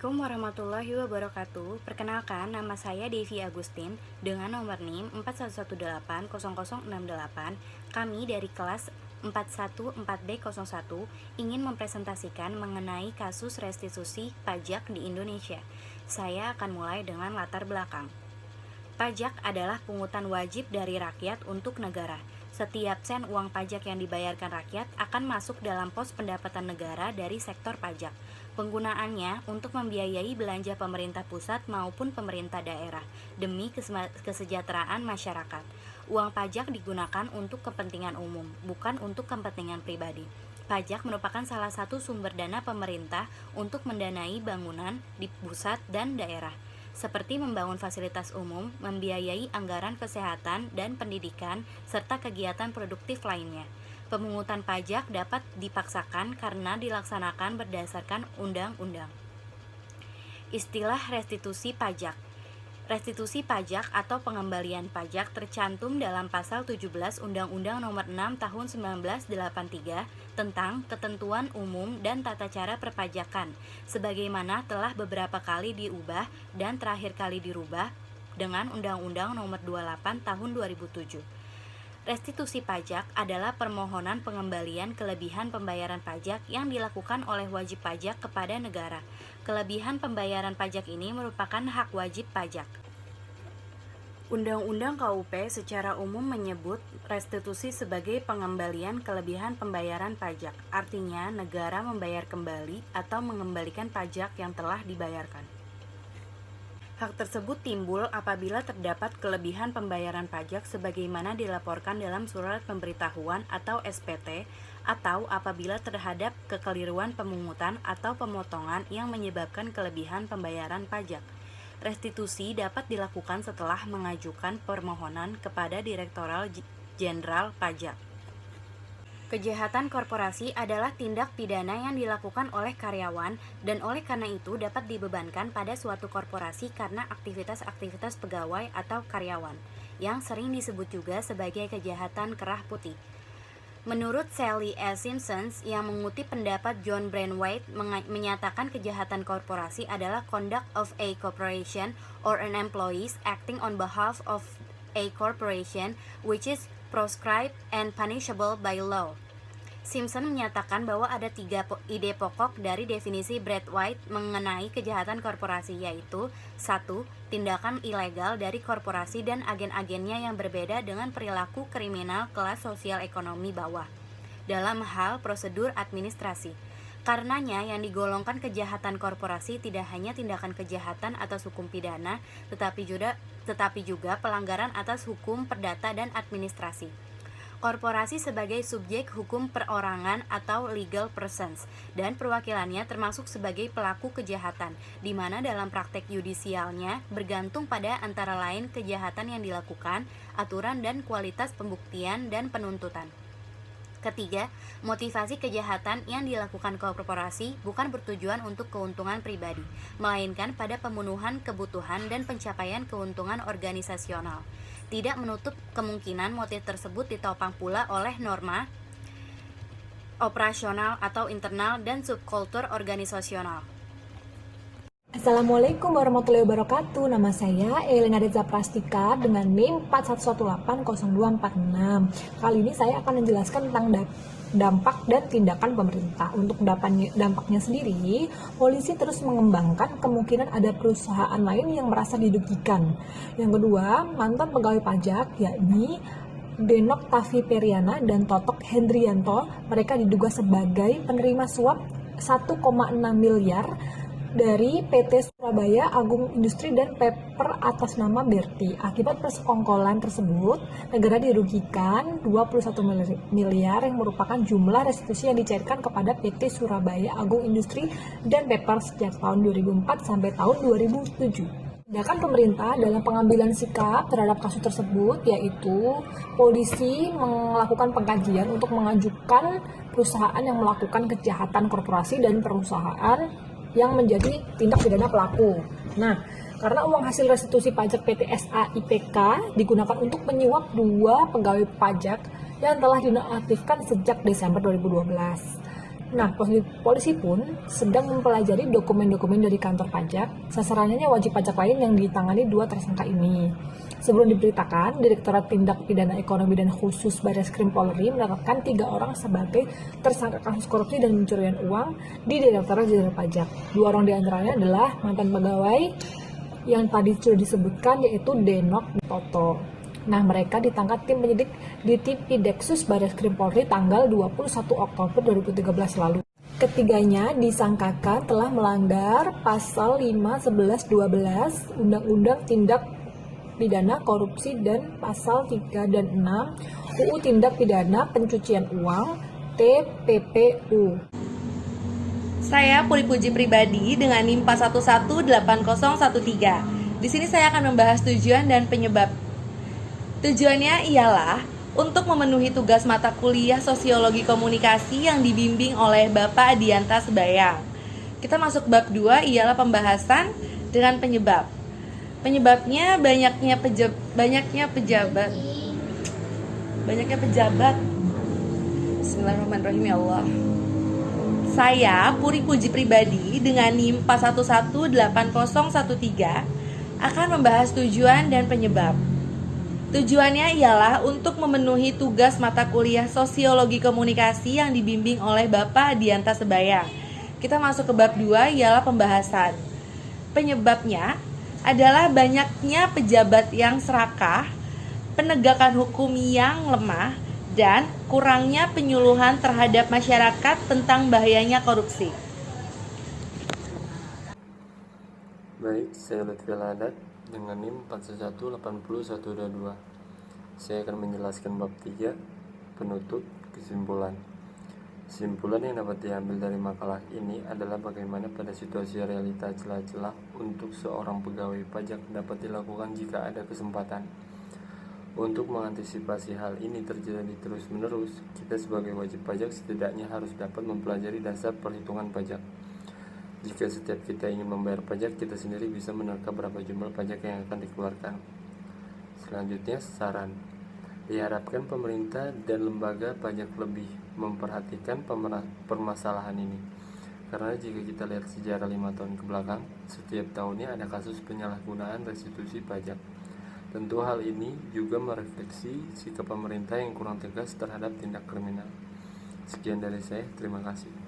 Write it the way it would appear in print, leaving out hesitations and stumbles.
Assalamualaikum warahmatullahi wabarakatuh. Perkenalkan, nama saya Devi Agustin dengan nomor NIM 41180068. Kami dari kelas 414B01 ingin mempresentasikan mengenai kasus restitusi pajak di Indonesia. Saya akan mulai dengan latar belakang. Pajak adalah pungutan wajib dari rakyat untuk negara. Setiap sen uang pajak yang dibayarkan rakyat akan masuk dalam pos pendapatan negara dari sektor pajak. Penggunaannya untuk membiayai belanja pemerintah pusat maupun pemerintah daerah demi kesejahteraan masyarakat. Uang pajak digunakan untuk kepentingan umum, bukan untuk kepentingan pribadi. Pajak merupakan salah satu sumber dana pemerintah untuk mendanai bangunan di pusat dan daerah, seperti membangun fasilitas umum, membiayai anggaran kesehatan dan pendidikan, serta kegiatan produktif lainnya. Pemungutan pajak dapat dipaksakan karena dilaksanakan berdasarkan undang-undang. Istilah restitusi pajak. Restitusi pajak atau pengembalian pajak tercantum dalam pasal 17 Undang-Undang Nomor 6 Tahun 1983 tentang ketentuan umum dan tata cara perpajakan, sebagaimana telah beberapa kali diubah dan terakhir kali dirubah dengan Undang-Undang Nomor 28 Tahun 2007. Restitusi pajak adalah permohonan pengembalian kelebihan pembayaran pajak yang dilakukan oleh wajib pajak kepada negara. Kelebihan pembayaran pajak ini merupakan hak wajib pajak. Undang-Undang KUP secara umum menyebut restitusi sebagai pengembalian kelebihan pembayaran pajak. Artinya, negara membayar kembali atau mengembalikan pajak yang telah dibayarkan. Hak tersebut timbul apabila terdapat kelebihan pembayaran pajak sebagaimana dilaporkan dalam surat pemberitahuan atau SPT, atau apabila terhadap kekeliruan pemungutan atau pemotongan yang menyebabkan kelebihan pembayaran pajak. Restitusi dapat dilakukan setelah mengajukan permohonan kepada Direktorat Jenderal Pajak. Kejahatan korporasi adalah tindak pidana yang dilakukan oleh karyawan dan oleh karena itu dapat dibebankan pada suatu korporasi karena aktivitas-aktivitas pegawai atau karyawan, yang sering disebut juga sebagai kejahatan kerah putih. Menurut Sally S. Simpson yang mengutip pendapat John Braithwaite menyatakan kejahatan korporasi adalah conduct of a corporation or an employees acting on behalf of a corporation which is proscribed and punishable by law. Simpson menyatakan bahwa ada 3 ide pokok dari definisi Braithwaite mengenai kejahatan korporasi, yaitu 1. Tindakan ilegal dari korporasi dan agen-agennya yang berbeda dengan perilaku kriminal kelas sosial ekonomi bawah dalam hal prosedur administrasi. Karenanya yang digolongkan kejahatan korporasi tidak hanya tindakan kejahatan atas hukum pidana, tetapi juga pelanggaran atas hukum perdata dan administrasi. Korporasi sebagai subjek hukum perorangan atau legal persons, dan perwakilannya termasuk sebagai pelaku kejahatan, di mana dalam praktek yudisialnya bergantung pada antara lain kejahatan yang dilakukan, aturan dan kualitas pembuktian dan penuntutan. Ketiga, motivasi kejahatan yang dilakukan korporasi bukan bertujuan untuk keuntungan pribadi, melainkan pada pemenuhan kebutuhan dan pencapaian keuntungan organisasional. Tidak menutup kemungkinan motif tersebut ditopang pula oleh norma operasional atau internal dan subkultur organisasional. Assalamualaikum warahmatullahi wabarakatuh. Nama saya Elena Reza Prastika dengan NIM 41180246. Kali ini saya akan menjelaskan tentang dampak dan tindakan pemerintah. Untuk dampaknya sendiri, polisi terus mengembangkan kemungkinan ada perusahaan lain yang merasa dirugikan. Yang kedua, mantan pegawai pajak yakni Denok Tavi Periana dan Totok Hendrianto, mereka diduga sebagai penerima suap 1,6 miliar dari PT Surabaya Agung Industri dan Paper atas nama Berti. Akibat persekongkolan tersebut, negara dirugikan 21 miliar yang merupakan jumlah restitusi yang dicairkan kepada PT Surabaya Agung Industri dan Paper sejak tahun 2004 sampai tahun 2007. Tindakan pemerintah dalam pengambilan sikap terhadap kasus tersebut yaitu polisi melakukan pengkajian untuk mengajukan perusahaan yang melakukan kejahatan korporasi dan perusahaan yang menjadi tindak pidana pelaku. Nah, karena uang hasil restitusi pajak PT SAIPK digunakan untuk menyuap 2 pegawai pajak yang telah dinonaktifkan sejak Desember 2012. Nah, polisi pun sedang mempelajari dokumen-dokumen dari kantor pajak. Sasarannya wajib pajak lain yang ditangani dua tersangka ini. Sebelum diberitakan, Direktorat Tindak Pidana Ekonomi dan Khusus Barreskrim Polri menetapkan 3 orang sebagai tersangka kasus korupsi dan pencurian uang di Direktorat Jenderal Pajak. 2 orang diantaranya adalah mantan pegawai yang tadi sudah disebutkan, yaitu Denok dan Toto. Nah, mereka ditangkap tim penyidik di Tipideksus Barreskrim Polri tanggal 21 Oktober 2013 lalu. Ketiganya disangkakan telah melanggar pasal 5, 11, 12 Undang-Undang Tindak Pidana Korupsi dan pasal 3 dan 6 UU Tindak Pidana Pencucian Uang TPPU. Saya Puri Puji pribadi dengan NIM 4118013. Di sini saya akan membahas tujuan dan penyebab. Tujuannya ialah untuk memenuhi tugas mata kuliah Sosiologi Komunikasi yang dibimbing oleh Bapak Adianta Sebayang. Kita masuk bab 2 ialah pembahasan dengan penyebab. Penyebabnya banyaknya pejabat. Bismillahirrahmanirrahim, ya Allah. Saya Puri Puji pribadi dengan NIM 4118013 akan membahas tujuan dan penyebab. Tujuannya ialah untuk memenuhi tugas mata kuliah Sosiologi Komunikasi yang dibimbing oleh Bapak Adianta Sebayang. Kita masuk ke bab 2 ialah pembahasan. Penyebabnya adalah banyaknya pejabat yang serakah, penegakan hukum yang lemah, dan kurangnya penyuluhan terhadap masyarakat tentang bahayanya korupsi. Baik, saya Lutfi Al-Haddad dengan NIM 4118012. Saya akan menjelaskan bab 3, penutup, kesimpulan. Kesimpulan yang dapat diambil dari makalah ini adalah bagaimana pada situasi realita celah-celah untuk seorang pegawai pajak dapat dilakukan jika ada kesempatan. Untuk mengantisipasi hal ini terjadi terus-menerus, kita sebagai wajib pajak setidaknya harus dapat mempelajari dasar perhitungan pajak. Jika setiap kita ingin membayar pajak, kita sendiri bisa menerka berapa jumlah pajak yang akan dikeluarkan. Selanjutnya, saran. Diharapkan pemerintah dan lembaga pajak lebih memperhatikan permasalahan ini. Karena jika kita lihat sejarah 5 tahun ke belakang, setiap tahunnya ada kasus penyalahgunaan restitusi pajak. Tentu hal ini juga merefleksi sikap pemerintah yang kurang tegas terhadap tindak kriminal. Sekian dari saya, terima kasih.